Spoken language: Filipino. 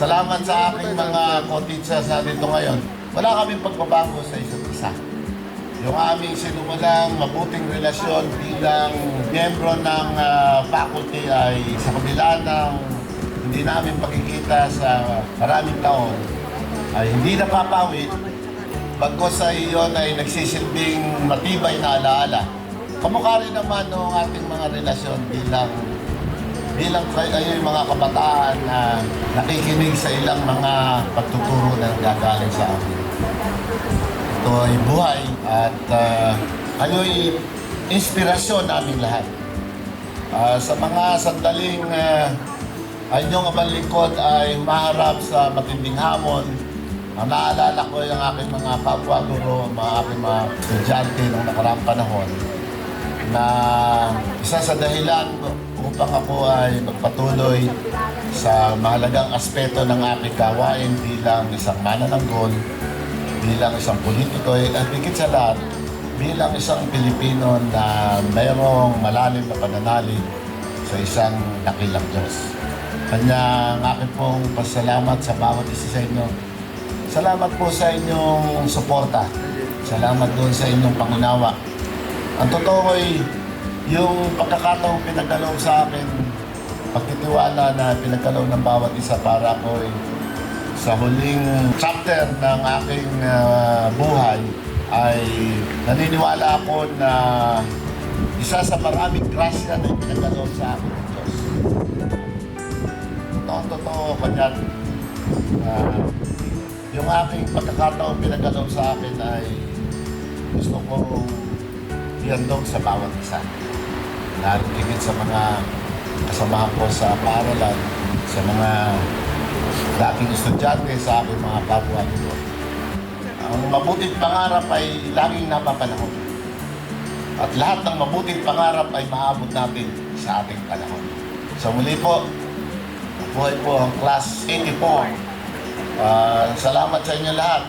Salamat sa aking mga co-teachers na dito ngayon. Wala kaming pagbabago sa isa't isa. Yung aming sinumulang mabuting relasyon bilang miyembro ng faculty ay sa kabila ng hindi namin pagkikita sa maraming taon ay hindi napapawi. Bagkos sa iyon ay nagsisilbing matibay na alaala. Kamukha rin naman ng ating mga relasyon bilang kayo yung mga kabataan na nakikinig sa ilang mga pagtuturo na gagaling sa amin. Ito ay buhay at kayo'y inspirasyon naming lahat. Sa mga sandaling ay inyong abalingkod ay maharap sa matinding hamon. Naalala ko yung aking mga kapwa-guro, aking mga estudyante noong nakaraang panahon na isa sa dahilan upang ako ay magpatuloy sa mahalagang aspeto ng aking gawain bilang isang manananggol, bilang isang politiko, at higit sa lahat, bilang isang Pilipino na mayroong malalim na pananalig sa isang dakilang Diyos. Kanya ang aking pong pasalamat sa bawat isa sa inyo. Salamat po sa inyong suporta. Salamat doon sa inyong pangunawa. Ang totoo ay yung pagkakataong pinagkaloob sa akin, pagtitiwala na pinagkaloob ng bawat isa para ako sa huling chapter ng aking buhay ay naniniwala ako na isa sa maraming grasya na pinagkaloob sa akin ng Diyos. Totoo, kanyan. Yung aking pagkakataong pinagkaloob sa akin ay gusto kong iandong sa bawat isa. Lalo higit sa mga kasama ko sa paaralan, sa mga dating estudyante, sa aking mga kapwa ko. Ang mabuting pangarap ay laging napapanahon. At lahat ng mabuting pangarap ay maabot natin sa ating panahon. So muli po, buhay po ang Class 84. Salamat sa inyo lahat.